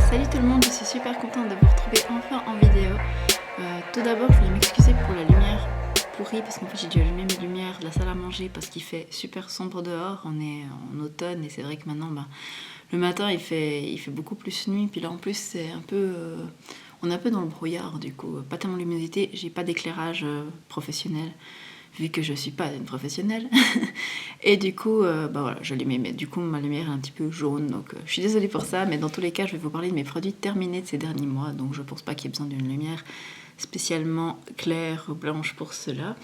Salut tout le monde, je suis super contente de vous retrouver enfin en vidéo. Tout d'abord, je voulais m'excuser pour la lumière pourrie parce qu'en fait j'ai dû allumer mes lumières de la salle à manger parce qu'il fait super sombre dehors. On est en automne et c'est vrai que maintenant le matin il fait beaucoup plus nuit. Puis là en plus c'est un peu, on est un peu dans le brouillard du coup. Pas tellement de luminosité, j'ai pas d'éclairage professionnel vu que je suis pas une professionnelle. Et du coup, voilà, je l'ai mis, mais du coup ma lumière est un petit peu jaune, donc je suis désolée pour ça, mais dans tous les cas je vais vous parler de mes produits terminés de ces derniers mois, donc je pense pas qu'il y ait besoin d'une lumière spécialement claire ou blanche pour cela.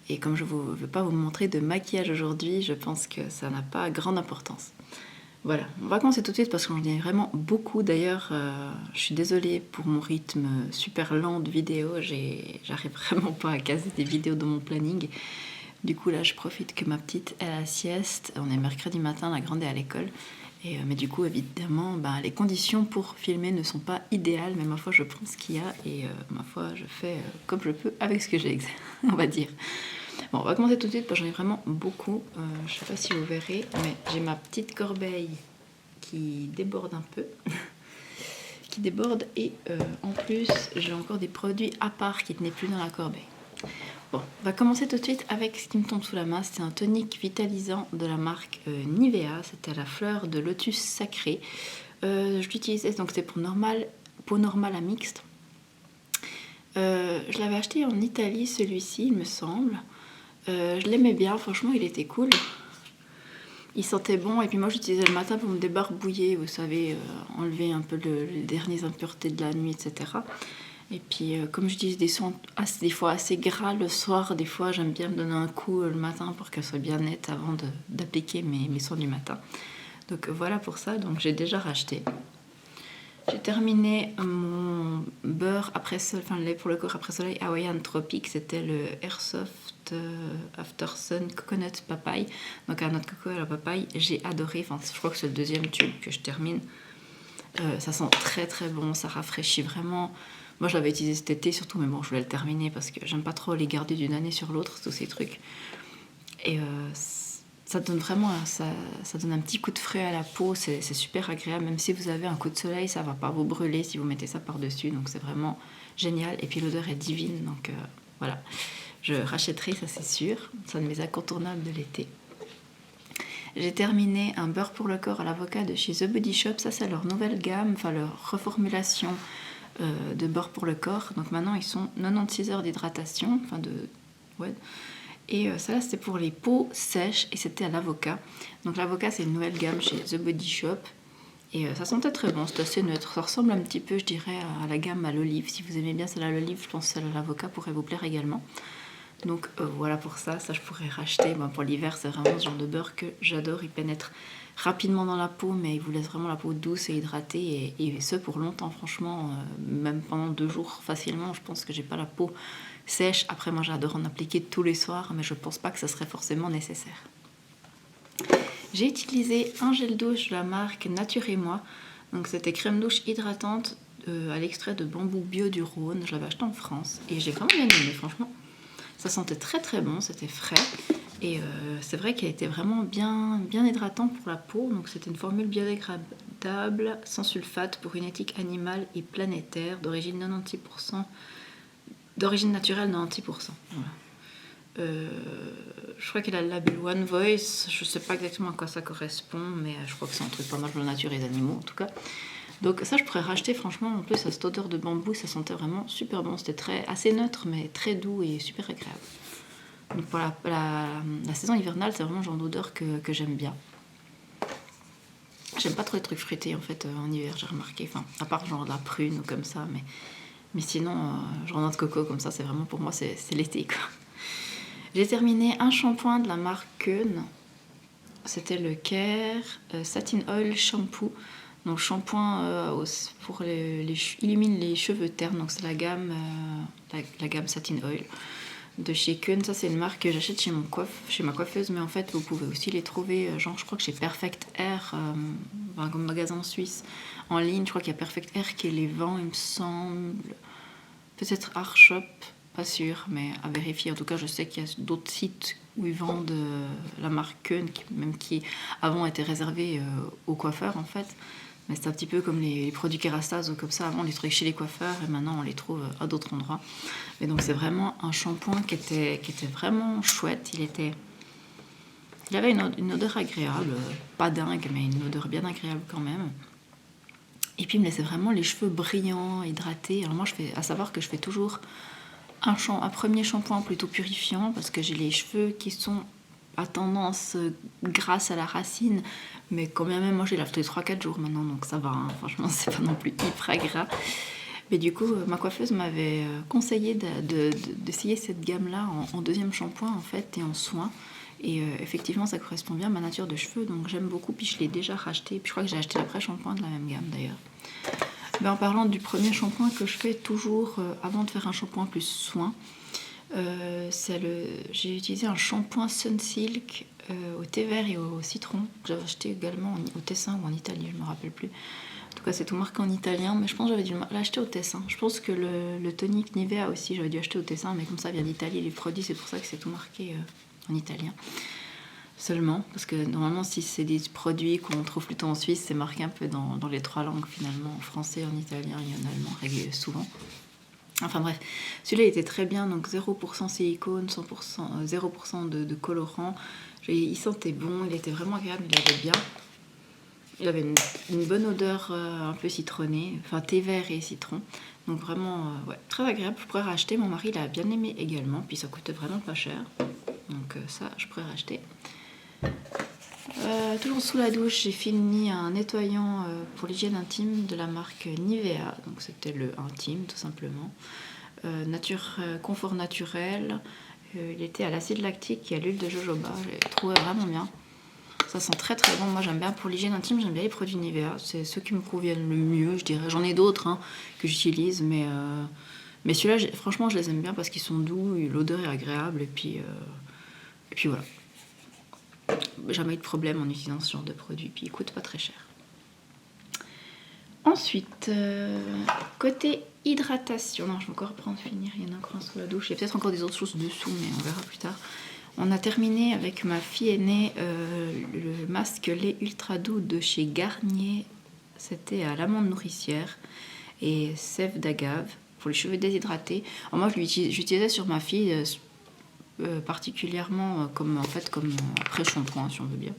Et comme je ne veux pas vous montrer de maquillage aujourd'hui, je pense que ça n'a pas grande importance. Voilà, on va commencer tout de suite parce que j'en ai vraiment beaucoup. D'ailleurs, je suis désolée pour mon rythme super lent de vidéo. J'arrive vraiment pas à caser des vidéos dans mon planning. Du coup, là, je profite que ma petite est à la sieste. On est mercredi matin, la grande est à l'école. Mais du coup, évidemment, les conditions pour filmer ne sont pas idéales. Mais ma foi, je prends ce qu'il y a et ma foi, je fais comme je peux avec ce que j'ai, on va dire. Bon, on va commencer tout de suite parce que j'en ai vraiment beaucoup. Je sais pas si vous verrez, mais j'ai ma petite corbeille qui déborde un peu. Qui déborde et en plus, j'ai encore des produits à part qui tenaient plus dans la corbeille. Bon, on va commencer tout de suite avec ce qui me tombe sous la main. C'est un tonique vitalisant de la marque Nivea. C'était la fleur de lotus sacré. Je l'utilisais, donc c'est pour peau normale à mixte. Je l'avais acheté en Italie, celui-ci, il me semble. Je l'aimais bien, franchement, il était cool. Il sentait bon, et puis moi j'utilisais le matin pour me débarbouiller, vous savez, enlever un peu les dernières impuretés de la nuit, etc. Et puis, comme je dis, des sons des fois assez gras le soir, des fois j'aime bien me donner un coup le matin pour qu'elle soit bien nette avant d'appliquer mes soins du matin. Donc voilà pour ça, donc j'ai déjà racheté. J'ai terminé mon beurre après soleil, enfin le lait pour le corps après soleil Hawaiian Tropic, c'était le Airsoft After Sun Coconut Papaye, donc un autre coco à la papaye. J'ai adoré, enfin je crois que c'est le deuxième tube que je termine. Ça sent très très bon, ça rafraîchit vraiment. Moi je l'avais utilisé cet été surtout, mais bon je voulais le terminer parce que j'aime pas trop les garder d'une année sur l'autre, tous ces trucs. Et ça donne vraiment ça donne un petit coup de frais à la peau, c'est super agréable. Même si vous avez un coup de soleil, ça va pas vous brûler si vous mettez ça par-dessus, donc c'est vraiment génial. Et puis l'odeur est divine, donc voilà. Je rachèterai, ça c'est sûr. C'est un de mes incontournables de l'été. J'ai terminé un beurre pour le corps à l'avocat de chez The Body Shop. Ça c'est leur nouvelle gamme, enfin leur reformulation de beurre pour le corps. Donc maintenant ils sont 96 heures d'hydratation, enfin ouais. Et ça là c'était pour les peaux sèches et c'était à l'avocat. Donc l'avocat c'est une nouvelle gamme chez The Body Shop. Et ça sentait très bon, c'est assez neutre. Ça ressemble un petit peu, je dirais, à la gamme à l'olive. Si vous aimez bien celle à l'olive, je pense que celle à l'avocat pourrait vous plaire également. Donc voilà pour ça je pourrais racheter. Pour l'hiver, c'est vraiment ce genre de beurre que j'adore. Il pénètre rapidement dans la peau, mais il vous laisse vraiment la peau douce et hydratée. Et ce pour longtemps, franchement, même pendant 2 jours facilement. Je pense que j'ai pas la peau sèche. Après, moi j'adore en appliquer tous les soirs, mais je pense pas que ça serait forcément nécessaire. J'ai utilisé un gel douche de la marque Nature et Moi. Donc c'était crème douche hydratante à l'extrait de bambou bio du Rhône. Je l'avais acheté en France et j'ai vraiment bien aimé, franchement. Ça sentait très très bon, c'était frais. Et c'est vrai qu'elle était vraiment bien hydratante pour la peau. Donc c'était une formule biodégradable, sans sulfate, pour une éthique animale et planétaire, d'origine 96%, d'origine naturelle 96%. Voilà. Je crois qu'elle a le label One Voice. Je sais pas exactement à quoi ça correspond, mais je crois que c'est un truc pas mal pour la nature et les animaux en tout cas. Donc ça je pourrais racheter, franchement. En plus à cette odeur de bambou, ça sentait vraiment super bon. C'était assez neutre mais très doux et super agréable. Donc pour la saison hivernale, c'est vraiment le genre d'odeur que j'aime bien. J'aime pas trop les trucs fruités en fait en hiver, j'ai remarqué. Enfin, à part genre de la prune ou comme ça, mais sinon genre noix de coco comme ça, c'est vraiment pour moi c'est l'été quoi. J'ai terminé un shampoing de la marque Keune. C'était le Care Satin Oil Shampoo. Donc shampoing pour illumine les cheveux ternes. Donc c'est la gamme Satin Oil de chez Keune. Ça c'est une marque que j'achète chez ma coiffeuse, mais en fait vous pouvez aussi les trouver je crois que chez Perfect Air, comme magasin suisse en ligne. Je crois qu'il y a Perfect Air qui les vend, il me semble. Peut-être Arshop, pas sûr, mais à vérifier. En tout cas, je sais qu'il y a d'autres sites où ils vendent la marque Keune, qui avant était réservée aux coiffeurs en fait. Mais c'est un petit peu comme les produits Kerastase ou comme ça. Avant, on les trouvait chez les coiffeurs et maintenant, on les trouve à d'autres endroits. Mais donc, c'est vraiment un shampoing qui était vraiment chouette. Il avait une odeur agréable, pas dingue, mais une odeur bien agréable quand même. Et puis, il me laissait vraiment les cheveux brillants, hydratés. Alors moi, à savoir que je fais toujours un premier shampoing plutôt purifiant parce que j'ai les cheveux qui sont à tendance grasse à la racine, mais quand même, moi, je les lave tous les 3-4 jours maintenant, donc ça va. Hein. Franchement, c'est pas non plus hyper gras. Mais du coup, ma coiffeuse m'avait conseillé d'essayer cette gamme-là en deuxième shampoing, en fait, et en soin. Et effectivement, ça correspond bien à ma nature de cheveux, donc j'aime beaucoup. Puis je l'ai déjà racheté. Puis je crois que j'ai acheté l'après-shampoing de la même gamme, d'ailleurs. Ben, en parlant du premier shampoing que je fais toujours avant de faire un shampoing plus soin, j'ai utilisé un shampoing Sunsilk au thé vert et au citron. J'avais acheté également au Tessin ou en Italie, je ne me rappelle plus. En tout cas, c'est tout marqué en italien, mais je pense que j'avais dû l'acheter au Tessin. Je pense que le tonique Nivea aussi, j'avais dû acheter au Tessin, mais comme ça vient d'Italie, les produits, c'est pour ça que c'est tout marqué en italien. Seulement, parce que normalement, si c'est des produits qu'on trouve plutôt en Suisse, c'est marqué un peu dans les 3 langues finalement, en français, en italien et en allemand, souvent. Enfin bref, celui-là était très bien, donc 0% silicone, 100%, 0% de colorant. Il sentait bon, il était vraiment agréable, il avait une bonne odeur un peu citronnée, enfin thé vert et citron. Donc vraiment, ouais, très agréable, je pourrais racheter. Mon mari l'a bien aimé également, puis ça coûtait vraiment pas cher. Donc ça, je pourrais racheter. Toujours sous la douche, j'ai fini un nettoyant pour l'hygiène intime de la marque Nivea. Donc c'était le intime tout simplement. Confort naturel. Il était à l'acide lactique et à l'huile de jojoba. Je l'ai trouvé vraiment bien. Ça sent très très bon. Moi j'aime bien pour l'hygiène intime, j'aime bien les produits Nivea. C'est ceux qui me conviennent le mieux, je dirais. J'en ai d'autres hein, que j'utilise, mais celui-là, franchement, je les aime bien parce qu'ils sont doux, l'odeur est agréable et puis voilà. Jamais eu de problème en utilisant ce genre de produit, puis il coûte pas très cher. Ensuite, côté hydratation, non, je vais encore prendre finir, il y en a encore un sous la douche, il y a peut-être encore des autres choses dessous, mais on verra plus tard. On a terminé avec ma fille aînée le masque lait ultra doux de chez Garnier. C'était à l'amande nourricière et sève d'agave pour les cheveux déshydratés. Alors moi, j'utilisais sur ma fille particulièrement comme après shampoing, si on veut bien.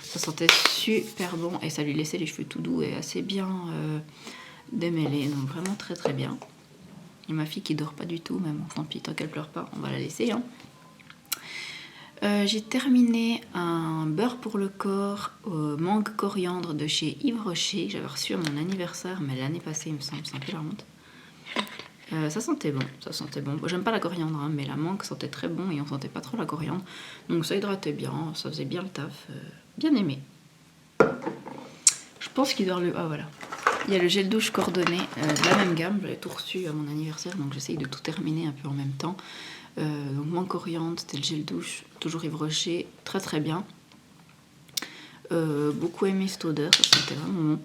Ça sentait super bon et ça lui laissait les cheveux tout doux et assez bien démêlés. Donc vraiment très très bien. Et ma fille qui dort pas du tout, mais bon, tant pis, tant qu'elle pleure pas, on va la laisser. Hein. J'ai terminé un beurre pour le corps mangue coriandre de chez Yves Rocher que j'avais reçu à mon anniversaire, mais l'année passée, il me semble, c'est un peu la honte. Ça sentait bon. Bon, j'aime pas la coriandre, hein, mais la mangue sentait très bon et on sentait pas trop la coriandre. Donc ça hydratait bien, ça faisait bien le taf. Bien aimé. Je pense qu'il doit Ah voilà. Il y a le gel douche coordonné de la même gamme. J'avais tout reçu à mon anniversaire, donc j'essaye de tout terminer un peu en même temps. Donc mangue coriandre, c'était le gel douche, toujours Yves Rocher, très très bien. Beaucoup aimé cette odeur, ça sentait vraiment bon.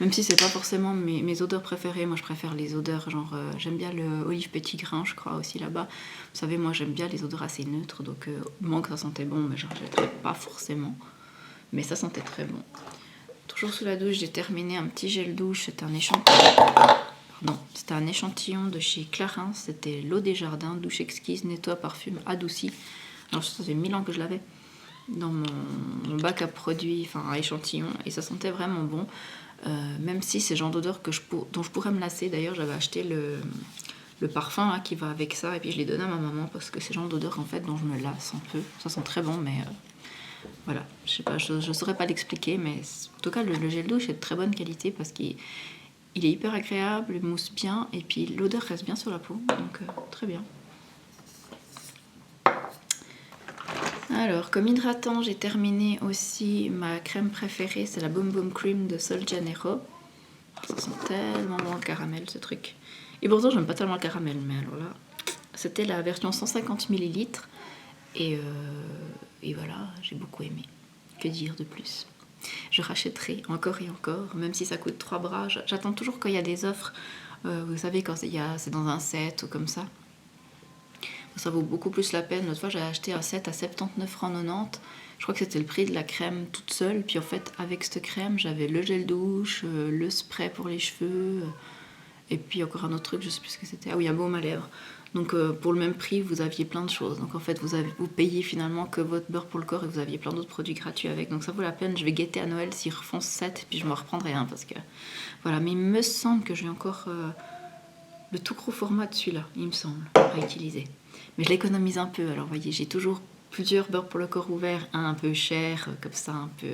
Même si c'est pas forcément mes odeurs préférées, moi je préfère les odeurs genre j'aime bien le olive petit grain, je crois aussi là-bas. Vous savez, moi j'aime bien les odeurs assez neutres, donc mangue ça sentait bon, mais je rachèterais pas forcément. Mais ça sentait très bon. Toujours sous la douche, j'ai terminé un petit gel douche, c'était un échantillon de chez Clarins, c'était l'eau des jardins, douche exquise, nettoie, parfume, adouci. Alors ça fait 1000 ans que je l'avais dans mon bac à produits, enfin à échantillon, et ça sentait vraiment bon. Même si c'est le genre d'odeur dont je pourrais me lasser. D'ailleurs, j'avais acheté le parfum là, qui va avec ça, et puis je l'ai donné à ma maman parce que c'est le genre d'odeur en fait dont je me lasse un peu. Ça sent très bon, mais voilà, je sais pas, je saurais pas l'expliquer, mais en tout cas le gel douche est de très bonne qualité parce qu'il est hyper agréable, il mousse bien, et puis l'odeur reste bien sur la peau, donc très bien. Alors, comme hydratant, j'ai terminé aussi ma crème préférée, c'est la Boom Boom Cream de Sol Janeiro. Ça sent tellement bon le caramel, ce truc. Et pourtant, j'aime pas tellement le caramel, mais alors là, c'était la version 150 ml. Et voilà, j'ai beaucoup aimé. Que dire de plus? Je rachèterai encore et encore, même si ça coûte 3 bras. J'attends toujours quand il y a des offres. Vous savez, quand c'est dans un set ou comme ça. Ça vaut beaucoup plus la peine. L'autre fois, j'ai acheté un set à 79,90 francs. Je crois que c'était le prix de la crème toute seule. Puis en fait, avec cette crème, j'avais le gel douche, le spray pour les cheveux, et puis encore un autre truc, je sais plus ce que c'était. Ah oui, un baume à lèvres. Donc pour le même prix, vous aviez plein de choses. Donc en fait, vous payez finalement que votre beurre pour le corps et vous aviez plein d'autres produits gratuits avec. Donc ça vaut la peine. Je vais guetter à Noël s'ils refont 7 et puis je m'en reprendrai un parce que voilà. Mais il me semble que j'ai encore le tout gros format de celui-là, il me semble, à utiliser. Mais je l'économise un peu. Alors vous voyez, j'ai toujours plusieurs beurres pour le corps ouverts, un peu cher, comme ça, un peu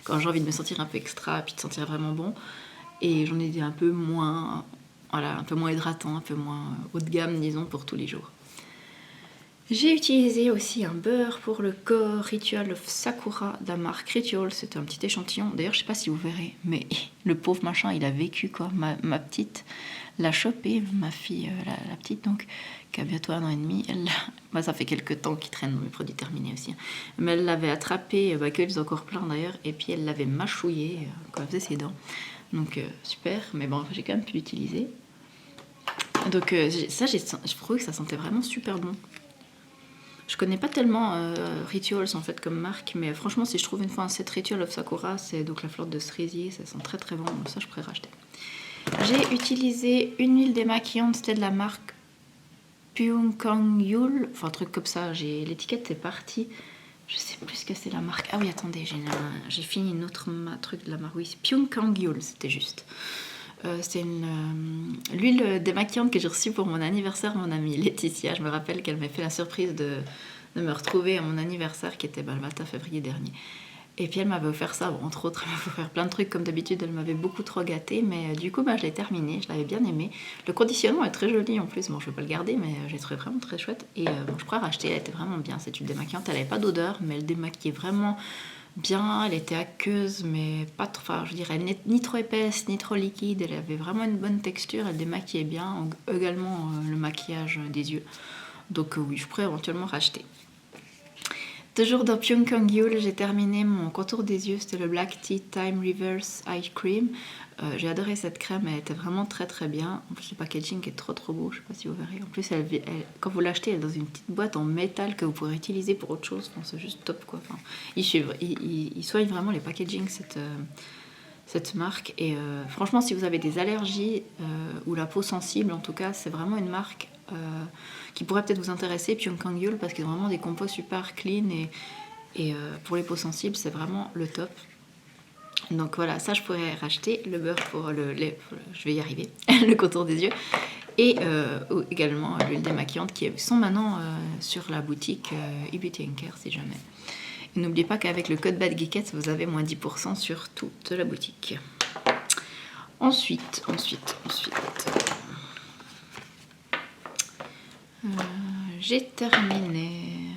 quand j'ai envie de me sentir un peu extra, puis de sentir vraiment bon. Et j'en ai des un peu moins, voilà, un peu moins hydratant, un peu moins haut de gamme, disons, pour tous les jours. J'ai utilisé aussi un beurre pour le corps Ritual of Sakura de la marque Ritual. C'était un petit échantillon. D'ailleurs, je sais pas si vous verrez, mais le pauvre machin, il a vécu quoi. Ma petite l'a chopé, ma fille, la petite donc, qui a bientôt 1 an et demi. Bah, ça fait quelques temps qu'il traîne dans mes produits terminés aussi. Mais elle l'avait attrapé, qu'elle faisait encore plein d'ailleurs, et puis elle l'avait mâchouillé quand elle faisait ses dents. Donc super, mais bon, j'ai quand même pu l'utiliser. Donc je trouvais que ça sentait vraiment super bon. Je connais pas tellement Rituals en fait comme marque, mais franchement si je trouve une fois un set Ritual of Sakura, c'est donc la fleur de cerisier, ça sent très très bon, ça je pourrais racheter. J'ai utilisé une huile démaquillante, c'était de la marque Pyongyul, enfin un truc comme ça, l'étiquette est partie. Je sais plus ce que c'est la marque. Ah oui, attendez, j'ai fini une autre truc de la marque. Oui, Pyongyul, c'était juste. C'est l'huile démaquillante que j'ai reçue pour mon anniversaire, mon amie Laetitia. Je me rappelle qu'elle m'a fait la surprise de me retrouver à mon anniversaire qui était le 21 février dernier. Et puis elle m'avait offert ça, bon, entre autres, elle m'avait offert plein de trucs comme d'habitude, elle m'avait beaucoup trop gâtée, mais du coup je l'ai terminé, je l'avais bien aimé. Le conditionnement est très joli en plus, bon je vais pas le garder, mais j'ai trouvé vraiment très chouette. Et bon, je pourrais racheter, elle était vraiment bien cette huile démaquillante, elle avait pas d'odeur, mais elle démaquillait vraiment bien, elle était aqueuse, mais pas trop, enfin je dirais ni trop épaisse, ni trop liquide, elle avait vraiment une bonne texture, elle démaquillait bien, également le maquillage des yeux. Donc oui, je pourrais éventuellement racheter. Toujours dans Pyongyul, j'ai terminé mon contour des yeux, c'était le Black Tea Time Reverse Eye Cream. J'ai adoré cette crème, elle était vraiment très très bien. En plus, le packaging est trop trop beau, je sais pas si vous verrez. En plus, quand vous l'achetez, elle est dans une petite boîte en métal que vous pourrez utiliser pour autre chose. Enfin, c'est juste top quoi. Enfin, ils soignent vraiment les packaging, cette marque. Et franchement, si vous avez des allergies ou la peau sensible, en tout cas, c'est vraiment une marque qui pourrait peut-être vous intéresser, Pyongyul, parce qu'ils ont vraiment des compos super clean et pour les peaux sensibles, c'est vraiment le top. Donc voilà, ça je pourrais racheter le beurre pour je vais y arriver, le contour des yeux. Et également l'huile démaquillante qui sont maintenant sur la boutique eBeauty & Care si jamais. Et n'oubliez pas qu'avec le code BADGEEKETTE, vous avez moins 10% sur toute la boutique. Ensuite. J'ai terminé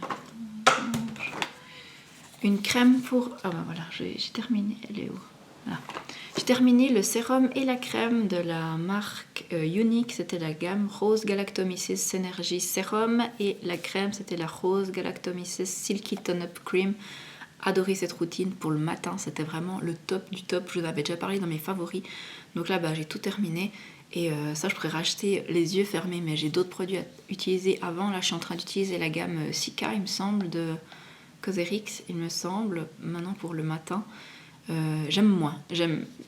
une crème pour... Ah ben voilà, j'ai terminé, elle est où? Voilà. J'ai terminé le sérum et la crème de la marque Unique, c'était la gamme Rose Galactomyces Synergy Sérum, et la crème c'était la Rose Galactomyces Silky Tone Up Cream. Adoré cette routine pour le matin, c'était vraiment le top du top, je vous en avais déjà parlé dans mes favoris. Donc là j'ai tout terminé. Et ça, je pourrais racheter les yeux fermés, mais j'ai d'autres produits à utiliser avant. Là, je suis en train d'utiliser la gamme Sika, il me semble, de Cosrx, il me semble, maintenant pour le matin. J'aime moins.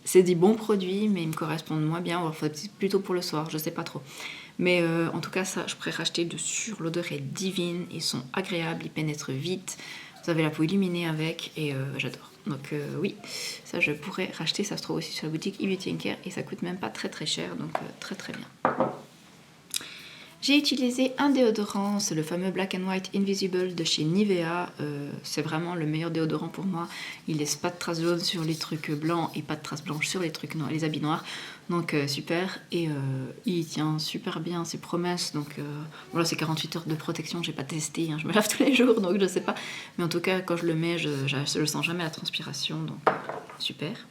C'est des bons produits, mais ils me correspondent moins bien. Enfin, plutôt pour le soir, je sais pas trop. Mais en tout cas, ça, je pourrais racheter dessus. L'odeur est divine, ils sont agréables, ils pénètrent vite. Vous avez la peau illuminée avec, et j'adore. Donc oui, ça je pourrais racheter, ça se trouve aussi sur la boutique eBeauty & Care et ça coûte même pas très très cher, donc très très bien. J'ai utilisé un déodorant, c'est le fameux Black & White Invisible de chez Nivea. C'est vraiment le meilleur déodorant pour moi. Il laisse pas de traces jaunes sur les trucs blancs et pas de traces blanches sur les trucs noirs, les habits noirs. Donc super, et il tient super bien ses promesses. Donc voilà, c'est 48 heures de protection, j'ai pas testé, hein, je me lave tous les jours, donc je sais pas. Mais en tout cas, quand je le mets, je sens jamais la transpiration, donc super.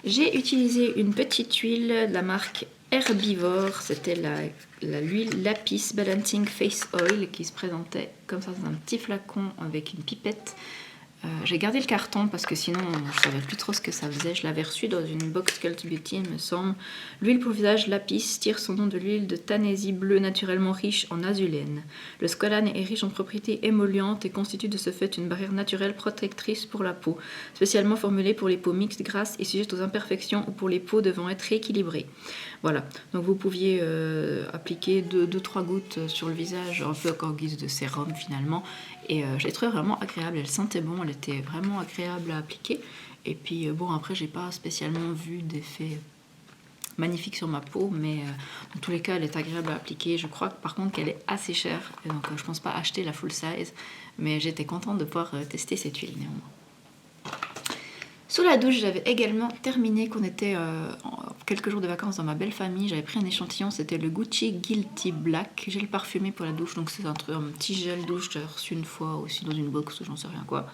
J'ai utilisé une petite huile de la marque Herbivore, c'était l'huile Lapis Balancing Face Oil qui se présentait comme ça dans un petit flacon avec une pipette. J'ai gardé le carton parce que sinon je savais plus trop ce que ça faisait. Je l'avais reçu dans une box Cult Beauty, il me semble. L'huile pour visage Lapis tire son nom de l'huile de Tanésie bleue naturellement riche en azulène. Le squalane est riche en propriétés émollientes et constitue de ce fait une barrière naturelle protectrice pour la peau, spécialement formulée pour les peaux mixtes, grasses et sujettes aux imperfections ou pour les peaux devant être rééquilibrées. Voilà, donc vous pouviez appliquer 2-3 gouttes sur le visage, un peu en guise de sérum finalement. Et je l'ai trouvée vraiment agréable, elle sentait bon, elle était vraiment agréable à appliquer. Et puis bon, après j'ai pas spécialement vu d'effet magnifique sur ma peau, mais dans tous les cas elle est agréable à appliquer. Je crois par contre qu'elle est assez chère, et donc je pense pas acheter la full size, mais j'étais contente de pouvoir tester cette huile néanmoins. Sous la douche, j'avais également terminé, qu'on était quelques jours de vacances dans ma belle famille. J'avais pris un échantillon, c'était le Gucci Guilty Black gel parfumé pour la douche. Donc c'est un petit gel douche que j'ai reçu une fois aussi dans une box ou j'en sais rien quoi.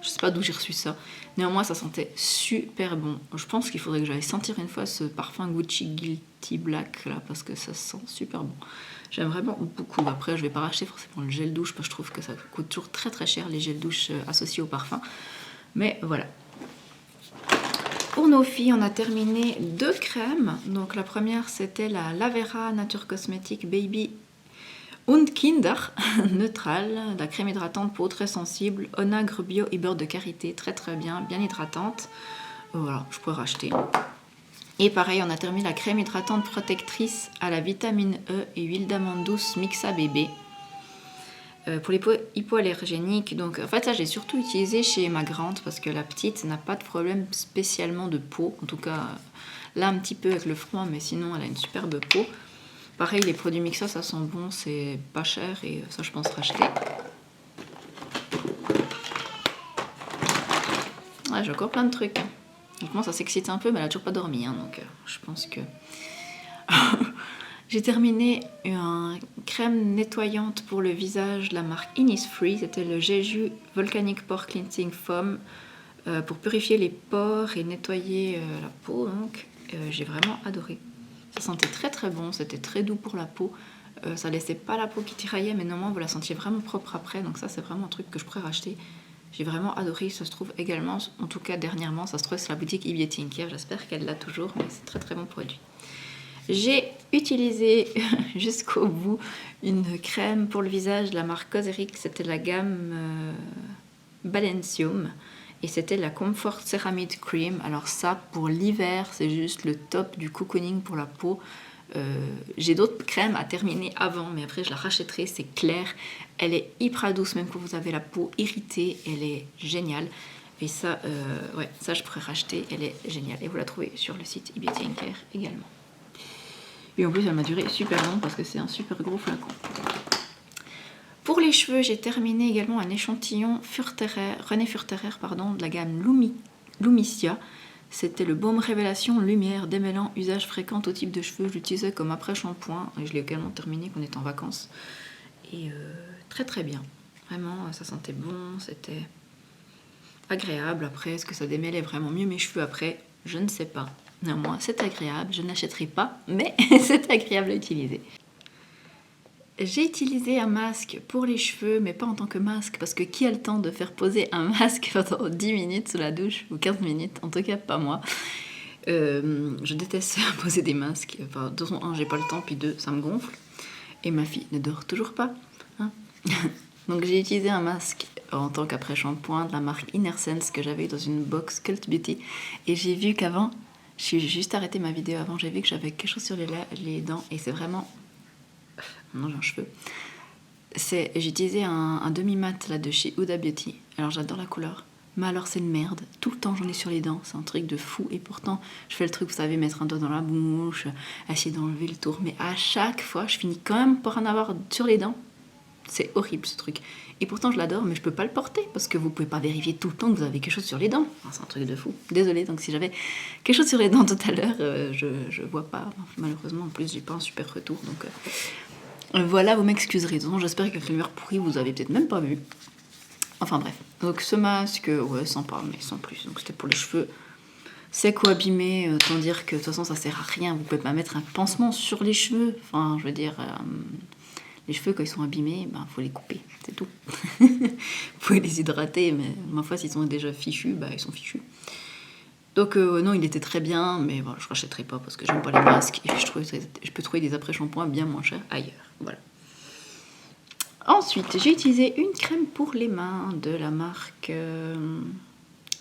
Je sais pas d'où j'ai reçu ça. Néanmoins, ça sentait super bon. Je pense qu'il faudrait que j'aille sentir une fois ce parfum Gucci Guilty Black là, parce que ça sent super bon. J'aime vraiment beaucoup. Après, je vais pas racheter forcément le gel douche parce que je trouve que ça coûte toujours très très cher les gels douche associés au parfum. Mais voilà. Pour nos filles, on a terminé 2 crèmes. Donc la première, c'était la Lavera Nature Cosmétique Baby und Kinder neutrale, la crème hydratante peau très sensible, onagre bio et beurre de karité, très très bien hydratante. Voilà, je pourrais racheter. Et pareil, on a terminé la crème hydratante protectrice à la vitamine E et huile d'amande douce Mixa Bébé. Pour les peaux hypoallergéniques, donc en fait ça j'ai surtout utilisé chez ma grande parce que la petite n'a pas de problème spécialement de peau, en tout cas là un petit peu avec le froid, mais sinon elle a une superbe peau. Pareil, les produits Mixa ça sent bon, c'est pas cher et ça je pense racheter. Ouais, j'ai encore plein de trucs. Je commence à s'exciter un peu, mais elle a toujours pas dormi, donc je pense que... J'ai terminé une crème nettoyante pour le visage de la marque Innisfree. C'était le Jeju Volcanic Pore Cleansing Foam pour purifier les pores et nettoyer la peau. Donc, j'ai vraiment adoré. Ça sentait très très bon, c'était très doux pour la peau. Ça laissait pas la peau qui tiraillait, mais normalement vous la sentiez vraiment propre après. Donc ça, c'est vraiment un truc que je pourrais racheter. J'ai vraiment adoré. Ça se trouve également, en tout cas dernièrement, ça se trouve sur la boutique eBeauty & Care. J'espère qu'elle l'a toujours, mais c'est très très bon produit. J'ai utilisé jusqu'au bout une crème pour le visage de la marque Cosrx, c'était la gamme Balancium et c'était la Comfort Ceramide Cream. Alors ça, pour l'hiver, c'est juste le top du cocooning pour la peau. J'ai d'autres crèmes à terminer avant, mais après je la rachèterai, c'est clair. Elle est hyper douce, même quand vous avez la peau irritée, elle est géniale. Et ça, ouais, ça je pourrais racheter, elle est géniale. Et vous la trouvez sur le site eBeauty & Care également. Et en plus, elle m'a duré super long parce que c'est un super gros flacon. Pour les cheveux, j'ai terminé également un échantillon René Furterer, de la gamme Lumicia. C'était le baume révélation lumière démêlant usage fréquent au type de cheveux. Je l'utilisais comme après-shampoing et je l'ai également terminé quand on était en vacances. Et très très bien. Vraiment, ça sentait bon, c'était agréable. Après, est-ce que ça démêlait vraiment mieux mes cheveux après? Je ne sais pas. Néanmoins, c'est agréable, je n'achèterai pas, mais c'est agréable à utiliser. J'ai utilisé un masque pour les cheveux, mais pas en tant que masque, parce que qui a le temps de faire poser un masque pendant 10 minutes sous la douche, ou 15 minutes, en tout cas pas moi. Je déteste poser des masques, enfin, de toute façon, 1, j'ai pas le temps, puis 2, ça me gonfle. Et ma fille ne dort toujours pas. Hein. Donc j'ai utilisé un masque en tant qu'après-shampoing de la marque Innersense que j'avais dans une box Cult Beauty, et j'ai vu qu'avant, j'ai juste arrêté ma vidéo avant, j'ai vu que j'avais quelque chose sur les dents et c'est vraiment... Non, j'ai un cheveu. J'ai utilisé un demi-mat là de chez Huda Beauty. Alors j'adore la couleur, mais alors c'est une merde. Tout le temps j'en ai sur les dents, c'est un truc de fou. Et pourtant, je fais le truc, vous savez, mettre un doigt dans la bouche, essayer d'enlever le tour. Mais à chaque fois, je finis quand même par en avoir sur les dents. C'est horrible ce truc. Et pourtant je l'adore, mais je peux pas le porter parce que vous pouvez pas vérifier tout le temps que vous avez quelque chose sur les dents. Enfin, c'est un truc de fou. Désolée, donc si j'avais quelque chose sur les dents tout à l'heure, je vois pas. Malheureusement, en plus, j'ai pas un super retour. Donc voilà, vous m'excuserez. Donc, j'espère qu'avec le lumière pourrie, vous avez peut-être même pas vu. Enfin bref. Donc ce masque, ouais, sympa, mais sans plus. Donc c'était pour les cheveux secs ou abîmés. Autant dire que de toute façon, ça sert à rien. Vous pouvez pas mettre un pansement sur les cheveux. Enfin, je veux dire... Les cheveux, quand ils sont abîmés, ben, faut les couper, c'est tout. Vous pouvez les hydrater, mais ma foi, s'ils sont déjà fichus, ben, ils sont fichus. Donc non, il était très bien, mais voilà, je rachèterai pas parce que j'aime pas les masques et je peux trouver des après-shampoings bien moins chers ailleurs. Voilà. Ensuite, j'ai utilisé une crème pour les mains de la marque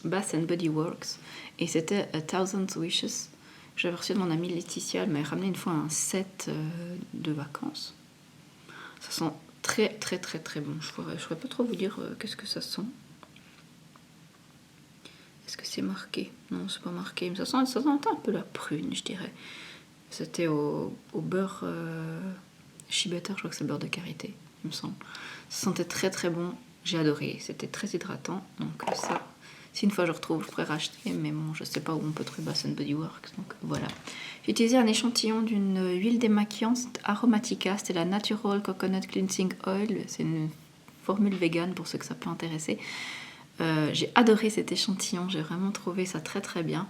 Bath Body Works et c'était A Thousand Wishes. J'avais reçu de mon amie Laetitia, elle m'avait ramené une fois un set de vacances. Ça sent très très très très bon. Je pourrais pas trop vous dire qu'est-ce que ça sent. Est-ce que c'est marqué? Non, c'est pas marqué, mais ça sent un peu la prune, je dirais. C'était au beurre shea butter, je crois que c'est le beurre de karité, il me semble. Ça sentait très très bon, j'ai adoré, c'était très hydratant. Donc ça, si une fois je retrouve, je pourrais racheter, mais bon, je sais pas où on peut trouver Bath Body Works, donc voilà. J'ai utilisé un échantillon d'une huile démaquillante Aromatica, c'était la Natural Coconut Cleansing Oil, c'est une formule vegan pour ceux que ça peut intéresser. J'ai adoré cet échantillon, j'ai vraiment trouvé ça très très bien.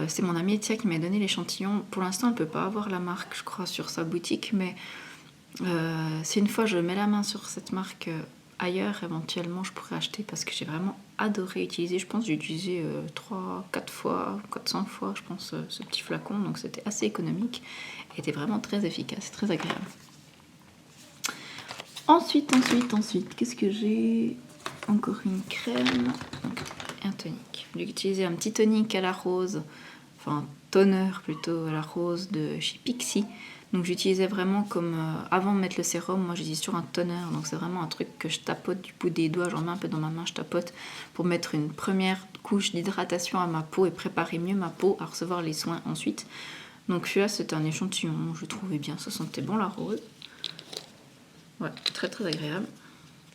C'est mon amie Etia qui m'a donné l'échantillon. Pour l'instant, elle ne peut pas avoir la marque, je crois, sur sa boutique, mais si une fois je mets la main sur cette marque ailleurs, éventuellement, je pourrais acheter parce que j'ai vraiment adoré utiliser. Je pense que j'ai utilisé 3-4 fois, 4-5 fois, je pense, ce petit flacon, donc c'était assez économique et était vraiment très efficace, très agréable. Ensuite, qu'est-ce que j'ai? Encore une crème, un tonique. J'ai utilisé un petit tonique à la rose, enfin un toner plutôt à la rose de chez Pixi. Donc j'utilisais vraiment comme avant de mettre le sérum, moi j'utilise sur un toner, donc c'est vraiment un truc que je tapote du bout des doigts, j'en mets un peu dans ma main, je tapote pour mettre une première couche d'hydratation à ma peau et préparer mieux ma peau à recevoir les soins ensuite. Donc celui-là c'était un échantillon, je trouvais bien, ça sentait bon la rose. Ouais, très très agréable.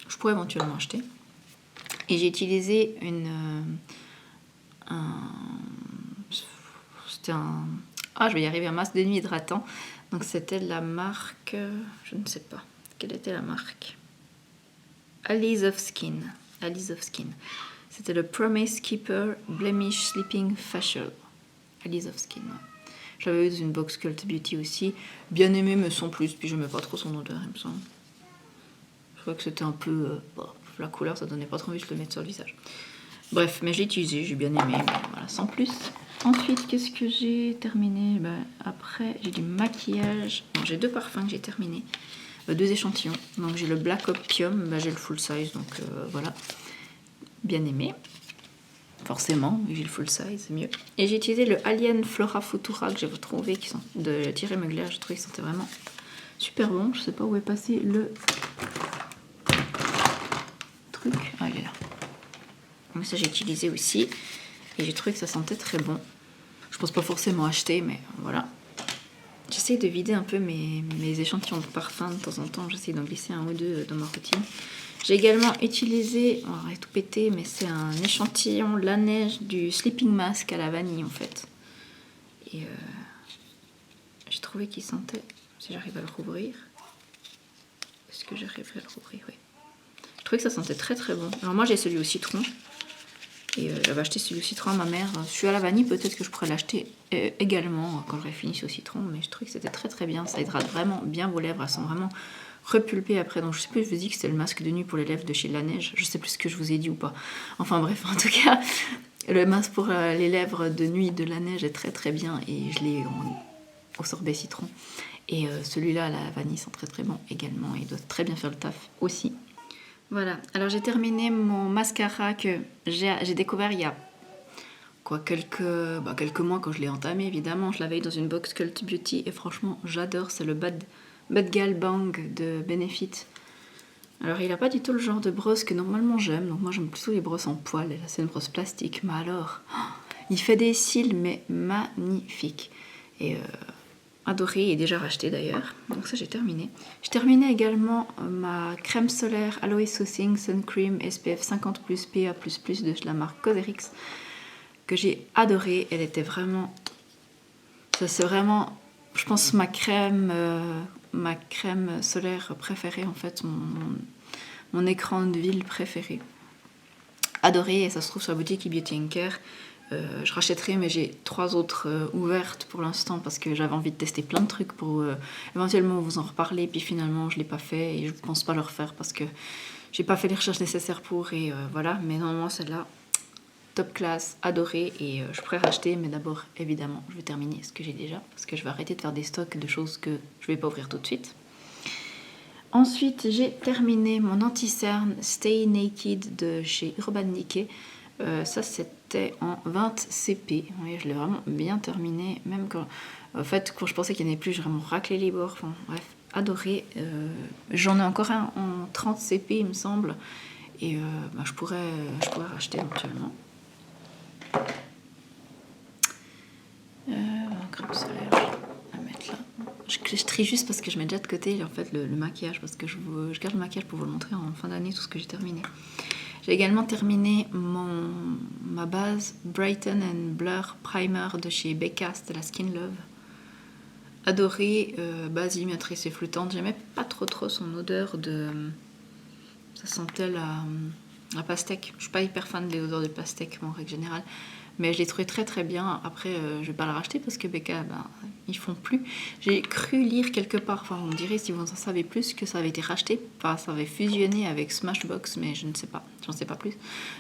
Je pourrais éventuellement acheter. Et j'ai utilisé c'était je vais y arriver, un masque de nuit hydratant. Donc c'était la marque, je ne sais pas, quelle était la marque? Alice of Skin. C'était le Promise Keeper Blemish Sleeping Facial. Alice of Skin, ouais. Je l'avais eu dans une box Cult Beauty aussi. Bien aimé, mais sans plus. Puis je n'aimais pas trop son odeur, il me semble. Je crois que c'était un peu... la couleur, ça donnait pas trop envie de le mettre sur le visage. Bref, mais j'ai utilisé, j'ai bien aimé, mais voilà, sans plus. Ensuite, qu'est-ce que j'ai terminé? Après, j'ai du maquillage. Bon, j'ai 2 parfums que j'ai terminés. 2 échantillons. Donc j'ai le Black Opium, j'ai le full size, donc voilà. Bien aimé. Forcément, j'ai le full size, c'est mieux. Et j'ai utilisé le Alien Flora Futura que j'ai trouvé, qui sont de Thierry Mugler. J'ai trouvé qu'il sentait vraiment super bon. Je sais pas où est passé le truc. Ah, il est là. Donc ça j'ai utilisé aussi et j'ai trouvé que ça sentait très bon. Je pense pas forcément acheter, mais voilà. J'essaie de vider un peu mes échantillons de parfum de temps en temps. J'essaie d'en glisser 1 ou 2 dans ma routine. J'ai également utilisé, on va tout péter, mais c'est un échantillon La Neige du Sleeping Mask à la vanille en fait. Et j'ai trouvé qu'il sentait, si j'arrive à le rouvrir. Est-ce que j'arriverai à le rouvrir? Oui. Je trouvais que ça sentait très très bon. Alors moi j'ai celui au citron. Et j'avais acheté celui au citron à ma mère. Celui à la vanille, peut-être que je pourrais l'acheter également quand j'aurai fini au citron. Mais je trouvais que c'était très très bien. Ça hydrate vraiment bien vos lèvres. Elles sont vraiment repulpées après. Donc je sais plus, je vous ai dit que c'était le masque de nuit pour les lèvres de chez La Neige. Je sais plus ce que je vous ai dit ou pas. Enfin bref, en tout cas, le masque pour les lèvres de nuit de La Neige est très très bien. Et je l'ai au sorbet citron. Et celui-là à la vanille sent très très bon également. Et il doit très bien faire le taf aussi. Voilà, alors j'ai terminé mon mascara que j'ai découvert il y a quelques mois quand je l'ai entamé, évidemment. Je l'avais eu dans une box Cult Beauty et franchement, j'adore. C'est le Bad Gal Bang de Benefit. Alors, il n'a pas du tout le genre de brosse que normalement j'aime. Donc, moi, j'aime plutôt les brosses en poil. Et là, c'est une brosse plastique. Mais alors, il fait des cils, mais magnifiques. Et adoré et déjà racheté d'ailleurs. Donc ça j'ai terminé. J'ai terminé également ma crème solaire Aloe Soothing Sun Cream SPF 50+ PA++ de la marque Cosrx que j'ai adoré. Elle était vraiment... Ça c'est vraiment, je pense, ma crème solaire préférée en fait, mon écran de ville préféré. Adoré, et ça se trouve sur la boutique Beauty & Care. Je rachèterai, mais j'ai 3 autres ouvertes pour l'instant parce que j'avais envie de tester plein de trucs pour éventuellement vous en reparler. Puis finalement, je ne l'ai pas fait et je ne pense pas le refaire parce que j'ai pas fait les recherches nécessaires pour. Et voilà, mais normalement, celle-là, top classe, adorée. Et je pourrais racheter, mais d'abord, évidemment, je vais terminer ce que j'ai déjà parce que je vais arrêter de faire des stocks de choses que je ne vais pas ouvrir tout de suite. Ensuite, j'ai terminé mon anti-cerne Stay Naked de chez Urban Decay. Ça, c'était en 20 CP. Vous voyez, je l'ai vraiment bien terminé. Même quand, en fait, quand je pensais qu'il n'y en avait plus, j'ai vraiment raclé les bords. Enfin, bref, adoré. J'en ai encore un en 30 CP, il me semble. Et je pourrais racheter éventuellement. Crème solaire, je vais la mettre là. Je trie juste parce que je mets déjà de côté en fait, le maquillage. Parce que je garde le maquillage pour vous le montrer en fin d'année, tout ce que j'ai terminé. J'ai également terminé ma base Brighten and Blur Primer de chez Becca, c'était la Skin Love. Adorée, base illuminatrice et flottante. J'aimais pas trop son odeur de... Ça sentait la pastèque. Je suis pas hyper fan des odeurs de pastèque en règle générale. Mais je l'ai trouvé très bien. Après, je vais pas la racheter parce que Becca, ils font plus. J'ai cru lire quelque part, enfin on dirait si vous en savez plus, que ça avait été racheté. Enfin, ça avait fusionné avec Smashbox, mais je ne sais pas. J'en sais pas plus.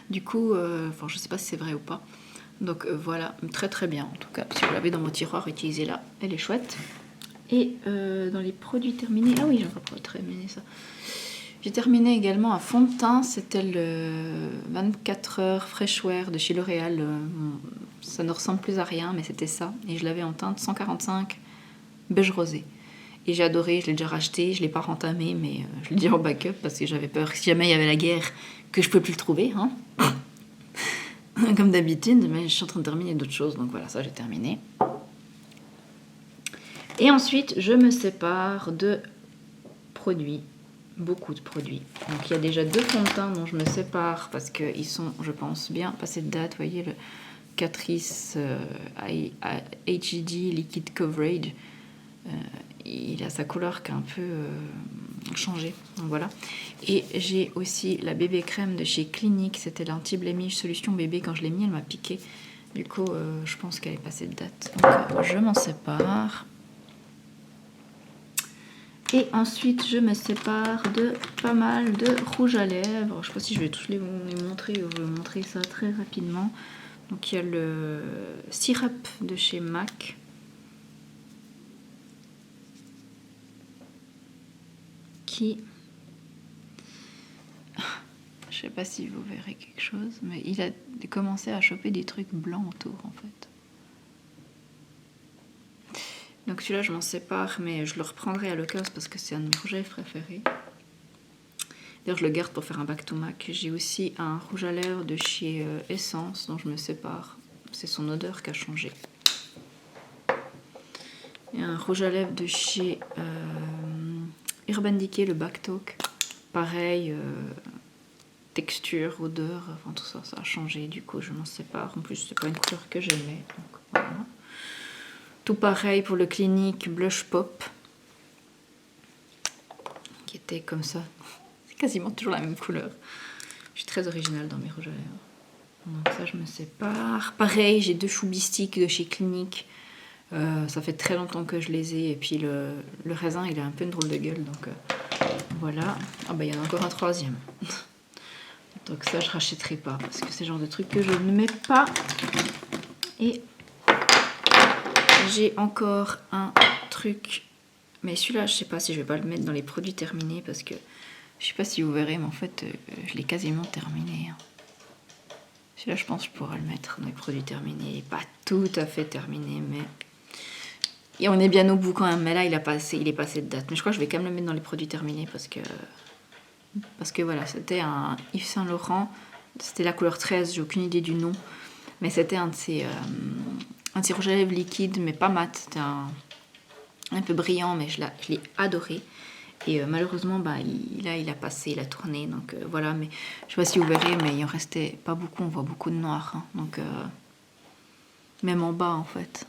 Du coup, je sais pas si c'est vrai ou pas. Donc voilà, très bien. En tout cas, si vous l'avez dans vos tiroirs, utilisez-la. Elle est chouette. Et dans les produits terminés... Ah oui, j'ai encore pas terminé ça. J'ai terminé également un fond de teint, c'était le 24 heures Fresh Wear de chez L'Oréal. Ça ne ressemble plus à rien, mais c'était ça. Et je l'avais en teinte 145 beige rosé. Et j'ai adoré, je l'ai déjà racheté, je ne l'ai pas rentamé, mais je l'ai dit en backup parce que j'avais peur, si jamais il y avait la guerre, que je ne pouvais plus le trouver. Hein. Comme d'habitude, mais je suis en train de terminer d'autres choses, donc voilà, ça j'ai terminé. Et ensuite, je me sépare de produits. Beaucoup de produits. Donc il y a déjà 2 fonds de teint dont je me sépare parce qu'ils sont, je pense, bien passés de date. Vous voyez le Catrice HD Liquid Coverage. Il a sa couleur qui a un peu changé. Donc voilà. Et j'ai aussi la bébé crème de chez Clinique. C'était l'anti-blemish solution bébé. Quand je l'ai mis, elle m'a piqué. Du coup, je pense qu'elle est passée de date. Donc je m'en sépare. Et ensuite, je me sépare de pas mal de rouge à lèvres. Je ne sais pas si je vais tous les montrer ou vous montrer ça très rapidement. Donc, il y a le Syrup de chez MAC. Qui... Je ne sais pas si vous verrez quelque chose, mais il a commencé à choper des trucs blancs autour, en fait. Donc celui-là, je m'en sépare, mais je le reprendrai à l'occasion parce que c'est un de mes rouges à lèvres préférés. D'ailleurs, je le garde pour faire un back to MAC. J'ai aussi un rouge à lèvres de chez Essence dont je me sépare. C'est son odeur qui a changé. Et un rouge à lèvres de chez Urban Decay, le Back Talk. Pareil, texture, odeur, enfin tout ça, ça a changé. Du coup, je m'en sépare. En plus, c'est pas une couleur que j'aimais. Donc voilà. Tout pareil pour le Clinique Blush Pop, qui était comme ça. C'est quasiment toujours la même couleur. Je suis très originale dans mes rouges à lèvres. Donc ça, je me sépare. Pareil, j'ai 2 Choubistiques de chez Clinique. Ça fait très longtemps que je les ai. Et puis le raisin, il a un peu une drôle de gueule. Donc voilà. Ah bah il y en a encore un 3e. Donc ça, je rachèterai pas. Parce que c'est le genre de truc que je ne mets pas. Et... j'ai encore un truc, mais celui-là, je sais pas si je vais pas le mettre dans les produits terminés parce que je sais pas si vous verrez, mais en fait, je l'ai quasiment terminé. Celui-là, je pense que je pourrais le mettre dans les produits terminés. Il n'est pas tout à fait terminé, mais et on est bien au bout quand même. Mais là, il est passé de date. Mais je crois que je vais quand même le mettre dans les produits terminés parce que voilà, c'était un Yves Saint Laurent. C'était la couleur 13, j'ai aucune idée du nom, mais c'était un de ces rouge à lèvres liquide, mais pas mat. C'était un peu brillant, mais je l'ai adoré. Et malheureusement, il a passé, il a tourné. Donc voilà, mais je sais pas si vous verrez, mais il en restait pas beaucoup. On voit beaucoup de noir. Hein, donc même en bas, en fait.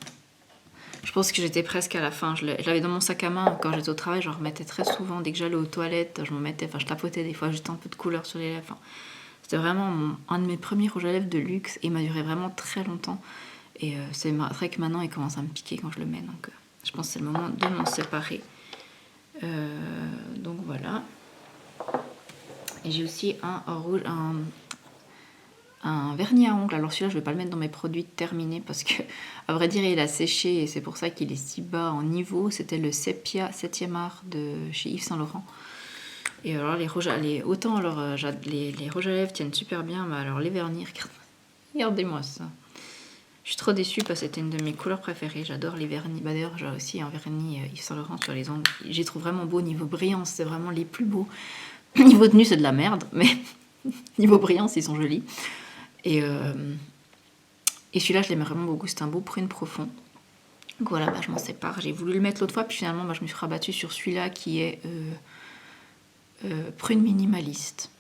Je pense que j'étais presque à la fin. Je l'avais dans mon sac à main quand j'étais au travail. Je remettais très souvent. Dès que j'allais aux toilettes, je tapotais des fois juste un peu de couleur sur les lèvres. Enfin, C'était vraiment un de mes premiers rouges à lèvres de luxe et il m'a duré vraiment très longtemps. Et c'est vrai que maintenant il commence à me piquer quand je le mets, donc je pense que c'est le moment de m'en séparer. Donc voilà. Et j'ai aussi un vernis à ongles. Alors celui-là je vais pas le mettre dans mes produits terminés parce que à vrai dire il a séché et c'est pour ça qu'il est si bas en niveau. C'était le Sepia 7e art de chez Yves Saint Laurent. Et alors les rouges à lèvres tiennent super bien, mais alors les vernis, regardez-moi ça. Je suis trop déçue parce que c'était une de mes couleurs préférées. J'adore les vernis. Bah d'ailleurs, j'ai aussi un vernis Yves Saint Laurent sur les ongles. J'y trouve vraiment beau. Niveau brillance, c'est vraiment les plus beaux. Niveau tenue, c'est de la merde, mais niveau brillance, ils sont jolis. Et celui-là, je l'aime vraiment beaucoup. C'est un beau prune profond. Donc voilà, bah, je m'en sépare. J'ai voulu le mettre l'autre fois, puis finalement, bah, je me suis rabattue sur celui-là qui est prune minimaliste.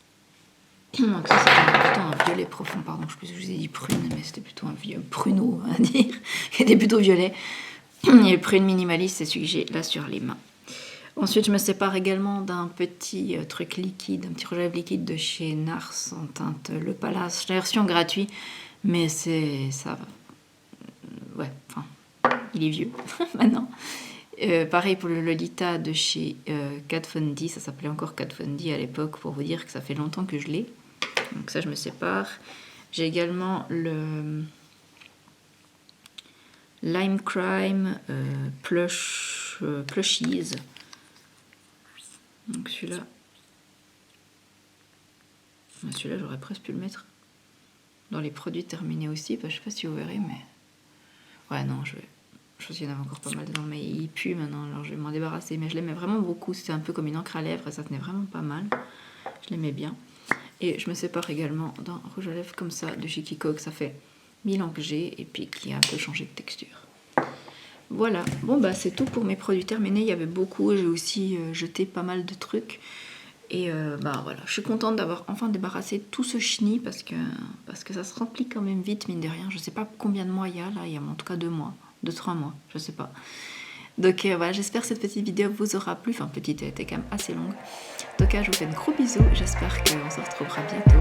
Donc ça c'était plutôt un violet profond, pardon, je vous ai dit prune, mais c'était plutôt un vieux pruneau à dire, qui était plutôt violet. Et le prune minimaliste, c'est celui que j'ai là sur les mains. Ensuite, je me sépare également d'un petit truc liquide, un petit rouge à lèvres liquide de chez Nars en teinte Le Palace. La version gratuite, mais c'est ça. Ouais, enfin, il est vieux maintenant. Pareil pour le Lolita de chez Kat Von D, ça s'appelait encore Kat Von D à l'époque, pour vous dire que ça fait longtemps que je l'ai. Donc ça, je me sépare. J'ai également le Lime Crime Plushies. Donc celui-là, j'aurais presque pu le mettre dans les produits terminés aussi. Je sais pas si vous verrez, mais ouais, non, je pense qu'il y en avait encore pas mal dedans, mais il pue maintenant, alors je vais m'en débarrasser. Mais je l'aimais vraiment beaucoup, c'était un peu comme une encre à lèvres et ça tenait vraiment pas mal. Je l'aimais bien. Et je me sépare également d'un rouge à lèvres comme ça de chez Kiko, que ça fait 1000 ans que j'ai et puis qui a un peu changé de texture. Voilà, bon bah c'est tout pour mes produits terminés. Il y avait beaucoup, j'ai aussi jeté pas mal de trucs. Et bah voilà, je suis contente d'avoir enfin débarrassé tout ce chenille parce que ça se remplit quand même vite, mine de rien. Je sais pas combien de mois il y a là, il y a en tout cas 2 mois, 2-3 mois, je sais pas. Donc voilà, j'espère que cette petite vidéo vous aura plu. Enfin, petite, elle était quand même assez longue. En tout cas, je vous fais de gros bisous. J'espère qu'on se retrouvera bientôt.